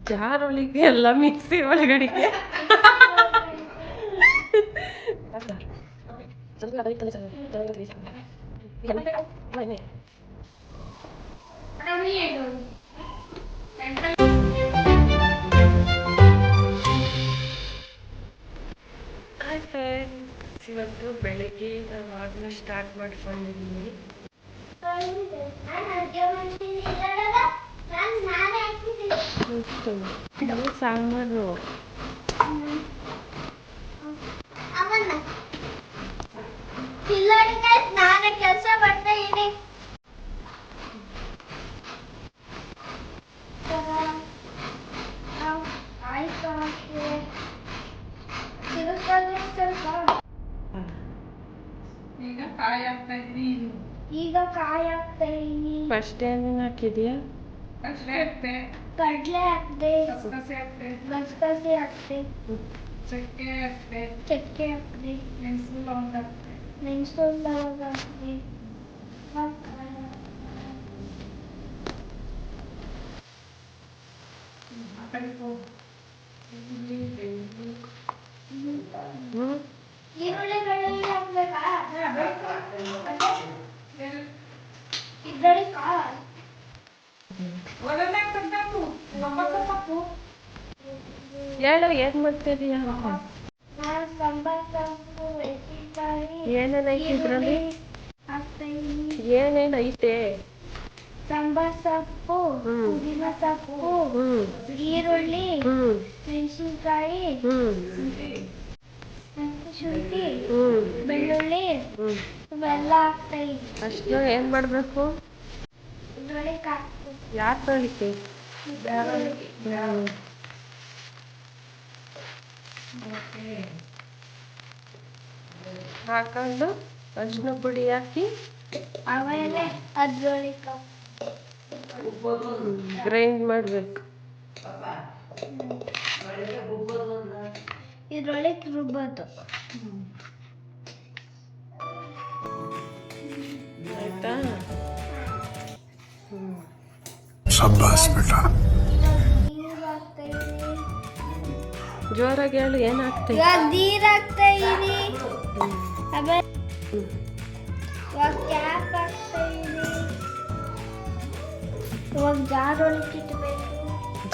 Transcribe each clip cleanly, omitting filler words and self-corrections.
ಜಾರೊಳಗೆ ಎಲ್ಲ ಮಿಕ್ಸಿ ಒಳಗಡೆಗೆ hi friends, ಇವತ್ತು ಬೆಳಿಗ್ಗೆ ನಾವು ಆಗಲೂ ಸ್ಟಾರ್ಟ್ ಮಾಡ್ಕೊಂಡಿದ್ದೀವಿ. ಸಾಂಬಾರು ಕೆಲಸ ಬರ್ತಾ ಇದೆ. ಈಗ ಕಾಯಿ ಹಾಕ್ತಾ ಇದೀನಿ. ಫಸ್ಟ್ ಏನೇನು ಹಾಕಿದ್ಯಾ? ಕಡಲೆ ಹಾಕ್ದೆ, ಗಸಗಸೆ ಹಾಕ್ದೆ, ಚಕ್ಕೆ ಹಾಕ್ದೆ, ಮೆಣಸು ಲವಂಗ ಹಾಕ್ದೆ. ಈರುಳ್ಳಿ ಬೆಳ್ಳುಳ್ಳಿ ಹಾಕ್ಬೇಕಾ? ಇದ್ರಲ್ಲಿ ಕಾಳು ಹೇಳು, ಏನ್ ಮಾಡ್ತಿದೀಯ? ನಾನು ಸಾಂಬಾರ್ ಸೊಪ್ಪು, ಮೆಣಸಿನಕಾಯಿ, ಏನೇನು ಐತಿ ಇದ್ರಲ್ಲಿ? ಹಾಕ್ತಾ ಇದೀನಿ. ಏನೇನು ಐತೆ? ಸಾಂಬಾರ್ ಸೊಪ್ಪು, ಪುದೀನ ಸೊಪ್ಪು, ಈರುಳ್ಳಿ, ಮೆಣಸಿನಕಾಯಿ, ಶುಂಠಿ, ಬೆಳ್ಳುಳ್ಳಿ ಇವೆಲ್ಲ ಹಾಕ್ತಾ ಇದೀನಿ. ಅಷ್ಟು ಏನ್ ಮಾಡ್ಬೇಕು? ಇದ್ರೊಳಗೆ ಹಾಕ್ಬೇಕು. ಯಾರು ತೊಳಿಕೆ? ಹಾಕೊಂಡು ಅರಿಶಿನ ಪುಡಿ ಹಾಕಿ ಆಮೇಲೆ ಅದ್ರೊಳಗೆ ಗ್ರೈಂಡ್ ಮಾಡ್ಬೇಕು. ಇದ್ರೊಳಗೆ ರುಬ್ಬೋದು. ಆಯ್ತಾ? ಶಬ್ಬಾಸ್ ಬೇಟಾ. ನೀರು ಹಾಕ್ತಾ ಇದೀನಿ. ಜೋರಾಗಿ ಹೇಳು, ಏನ್ ಹಾಕ್ತೆ? ಇವಾಗ ನೀರು ಹಾಕ್ತಾ ಇದೀನಿ. ಆಮೇಲೆ ಇವಾಗ ಕ್ಯಾಪ್ ಹಾಕ್ತಾ ಇದೀನಿ. ಇವಾಗ ಜಾರ್ ಒಳಗೆ ಇಟ್ಬೇಕು.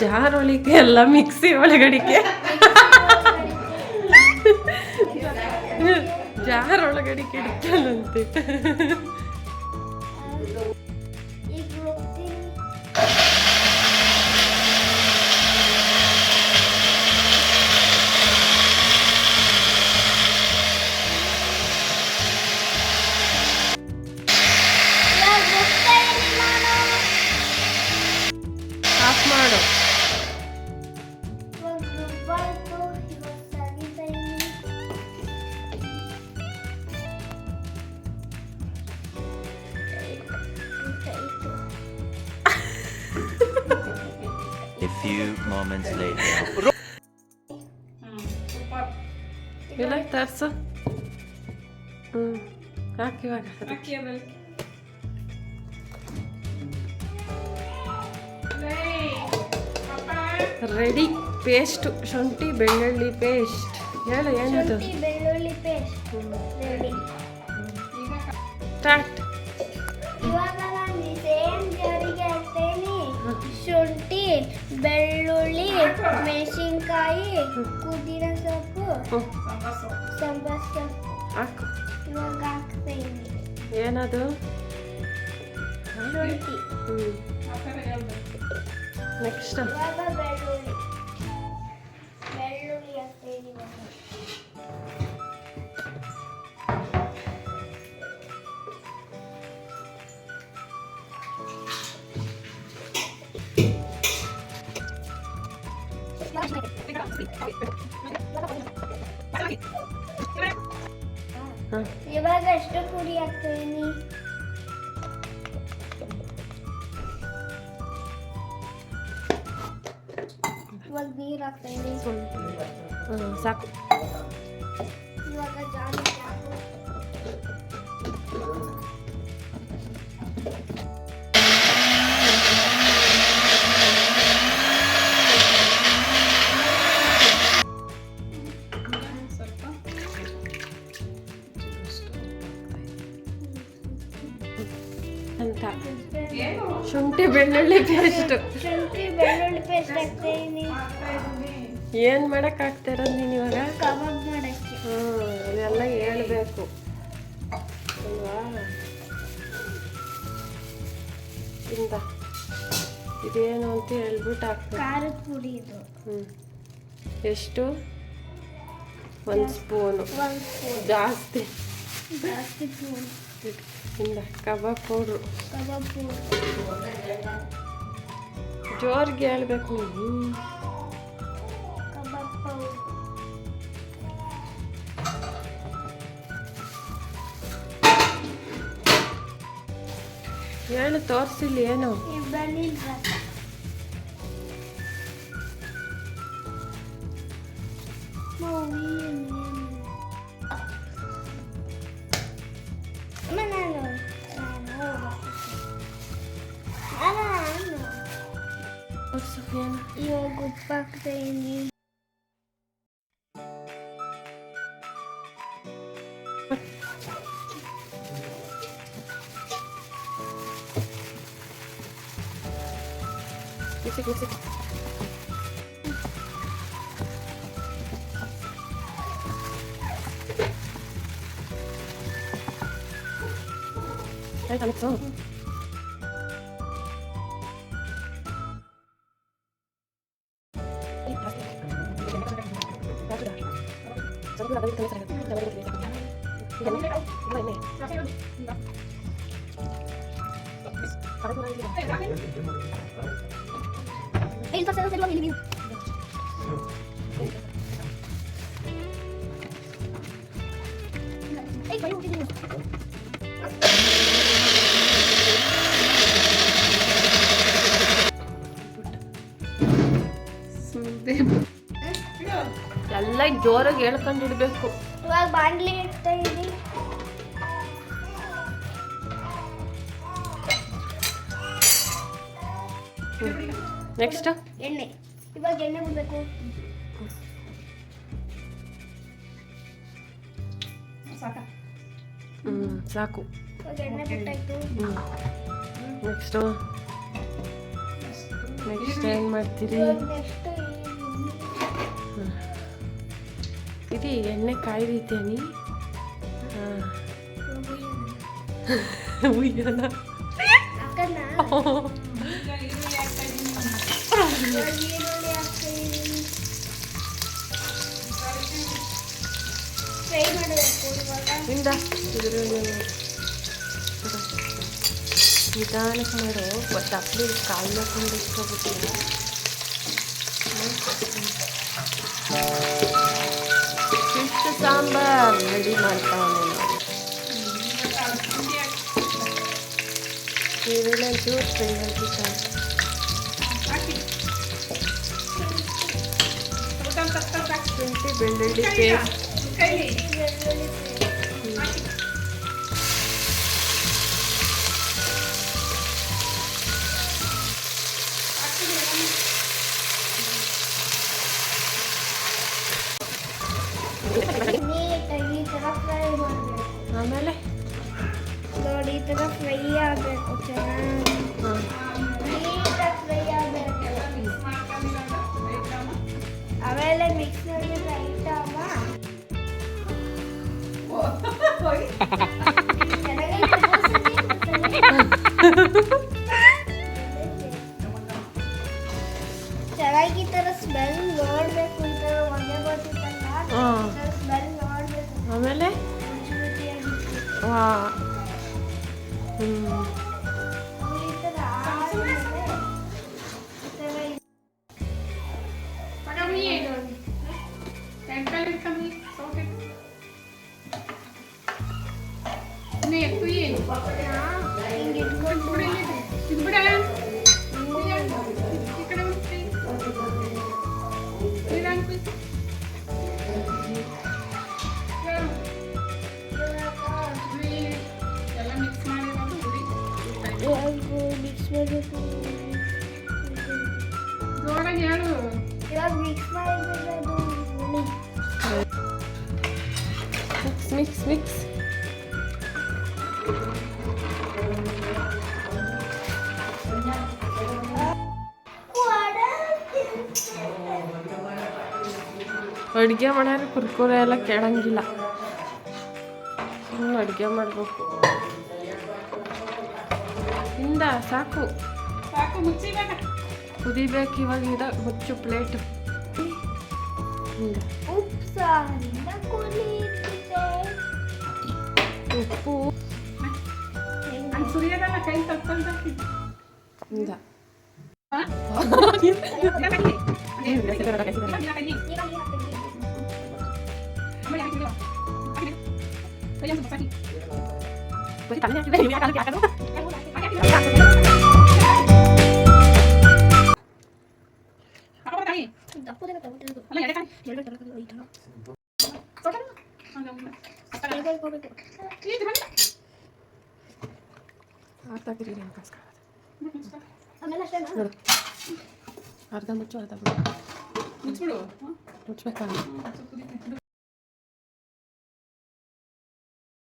ಜಾರೊಳಗೆ ಎಲ್ಲ ಮಿಕ್ಸಿ ಒಳಗಡೆಗೆ ಜಾರೊಳಗಡೆಗೆ ಇಡ್ತಾನಂತೆ. ಈಗ ರುಬ್ತೀನಿ. ಇವಾಗ ರುಬ್ತಾ ಇದೀನಿ ನಾನು. ಆಫ್ ಮಾಡು. ಇವಾಗ ರುಬ್ಬಾಯ್ತು. ಇವಾಗ ತೆಗಿತಾ ಇದೀನಿ. A few moments later. ಇಲ್ಲ ತರ್ಸು. ಹಾಕಿ ಇವಾಗ ರೆಡಿ. ಪೇಸ್ಟ್, ಶುಂಠಿ ಬೆಳ್ಳುಳ್ಳಿ ಪೇಸ್ಟ್. ಹೇಳು, ಏನಿದು? ಶುಂಠಿ ಬೆಳ್ಳುಳ್ಳಿ ಪೇಸ್ಟ್ ರೆಡಿ. ಸ್ಟಾರ್ಟ್. ಇವಾಗ ನಾನು ಸೇಮ್ ಜಾರಿಗೆ ಹಾಕ್ತೇನೆ. ಶುಂಠಿ, ಬೆಳ್ಳುಳ್ಳಿ, ಮೆಣಸಿನ್ಕಾಯಿ, ಪುದೀನ ಸೊಪ್ಪು, ಸಾಂಬಾರ್ ಸೊಪ್ಪು ಹಾಕು. ಇವಾಗ ಹಾಕ್ತಾ ಇದೀನಿ. ಏನದು? ಶುಂಠಿ. ನೆಕ್ಸ್ಟ್ ಇವಾಗ ಬೆಳ್ಳುಳ್ಳಿ ಹಾಕ್ತಾ ಇದೀನಿ. ಇವಾಗ ಎಷ್ಟು ಪುಡಿ ಹಾಕ್ತಾ ಇದೀನಿ? ಇವಾಗ ನೀರು ಹಾಕ್ತಾ ಇದೀನಿ. ಸಾಕು. ಇವಾಗ ಜಾರಿಗೆ ಹಾಕು. ಬೆಳ್ಳುಳ್ಳಿ ಪೇಸ್ಟ್. ಶುಂಠಿ ಬೆಳ್ಳುಳ್ಳಿ ಪೇಸ್ಟ್ ಹಾಕ್ತಾ ಇದೀನಿ. ಏನು ಮಾಡಕ್ಕೆ ಆಗ್ತಾ ಇರೋದು ನೀನು ಇವಾಗ? ಕಬಾಬ್ ಮಾಡಕ್ಕೆ. ಇದೆಲ್ಲ ಹೇಳ್ಬೇಕು ಅಲ್ವಾ? ಇಂದ ಇದೇನು ಅಂತ ಹೇಳ್ಬಿಟ್ಟು ಹಾಕ್ಬೇಕು. ಖಾರದ ಪುಡಿ ಇದು. ಎಷ್ಟು? 1 ಸ್ಪೂನು. 1 ಸ್ಪೂನ್. ಜಾಸ್ತಿ ಸ್ಪೂನ್. ಇಂದ ಕಬಾಬ್ ಪೌಡ್ರು. ಕಬಾಬ್ ಪೌಡ್ರ್. ಜೋರಿಗೆ ಹೇಳ್ಬೇಕು ನೀನು. ಕಬಾಬ್ ಪೌಡ್ರ್. ಹೇಳು, ತೋರಿಸಿಲ್ಲ ಏನು? ಬೆಳ್ಳುಳ್ಳಿ ರಸ. ತೋರಿಸು ಏನು? ಇವಾಗ ಉಪ್ಪು ಹಾಕ್ತಾ ಇದೀನಿ. ಮಿಕ್ಸಿ ಆಯ್ತಾ ಮಿಕ್ಸು? ಎಲ್ಲ ಜೋರಾಗಿ ಹೇಳ್ಕೊಂಡು ಇಡಬೇಕು. ಇವಾಗ ಬಾಂಡ್ಲಿ ಇಡ್ತಾ ಇದೀನಿ. ನೆಕ್ಸ್ಟ್ ಎಣ್ಣೆ. ಇವಾಗ ಎಣ್ಣೆ ಬಿಡ್ಬೇಕು. ಸಾಕು. ಇವಾಗ ಎಣ್ಣೆ ಬಿಟ್ಟಾಯ್ತು. ನೆಕ್ಸ್ಟ್ ಏನು ಮಾಡ್ತೀರಿ? ನೆಕ್ಸ್ಟ್ ಇದು ಎಣ್ಣೆ ಕಾಯ್ದೈತೇನಿ. ಉಯ್ಯೋಣ. ಅಕ್ಕನ ಈರುಳ್ಳಿ ಹಾಕ್ತಾ ಇದೀನಿ. ಫ್ರೈ ಮಾಡಬೇಕು ಇವಾಗ. ಇಂದ ನಿಧಾನಕ್ಕೆ ಮಾಡು. ತಪ್ಪಲಿ ಕಾಲು ಮಾಡ್ಕೊಂಡು ಇಟ್ಕೊಬಿಟ್ಟಿಲ್ಲ. ಫಿಶ್ ಸಾಂಬಾರ್ ರೆಡಿ ಮಾಡ್ತಾವನೆ ನೋಡಿ. ಈರುಳ್ಳಿ ಒಂಚೂರು ಫ್ರೈ ಆಗಿತ್ತು. ಶುಂಠಿ ಬೆಳ್ಳುಳ್ಳಿ ಪೇಸ್ಟ್. ನೀಟಾಗಿ ಈ ಥರ ಫ್ರೈ ಮಾಡಬೇಕು. ಆಮೇಲೆ ನೋಡಿ ಈ ಥರ ಫ್ರೈ ಆಗಬೇಕು. ಚೆನ್ನಾಗಿ ನೀಟಾಗಿ ಫ್ರೈ ಆಗಬೇಕು. ಆಮೇಲೆ ಮಿಕ್ಸರ್ಗೆ ರೈಟ್ ಅಮ್ಮ ಚೆನ್ನಾಗಿ ಈ ಥರ ಸ್ಮೆಲ್ ನೋಡಬೇಕು. ಈ ಥರ ಒಳ್ಳೆ ಬರ್ತಿತ್ತಲ್ಲ ಸ್ಮೆಲ್ ನೋಡಬೇಕು. ಆಮೇಲೆ ವಾ ಈ ಥರ ಆದ್ಮೇಲೆ ಈ ಥರ ಹಿಂಗೆ ಇಟ್ಕೊಂಡು ಮಿಕ್ಸ್ ಮಾಡಬೇಕು. ಇವಾಗ ಮಿಕ್ಸ್ ಮಾಡಿದ್ರೆ ಅದು ಹುಳಿ. ಮಿಕ್ಸ್ ಮಿಕ್ಸ್ ಅಡುಗೆ ಮಾಡೋರು ಕುರ್ಕುರೆ ಎಲ್ಲ ಕೇಳಂಗಿಲ್ಲ. ಅಡುಗೆ ಮಾಡಬೇಕು. ಇಂದ ಸಾಕು ಕುದಿಬೇಕು ಇವಾಗ. ಮುಚ್ಚು ಪ್ಲೇಟ್. ಉಪ್ಸಾರಿಂದ ಕುಲೀತಿದೆ. ಉಪ್ಪು ಇಂದ ಅರ್ಧ ಮುಚ್ಚು ಅರ್ಧ ಮುಚ್ಚಬೇಕಾಗ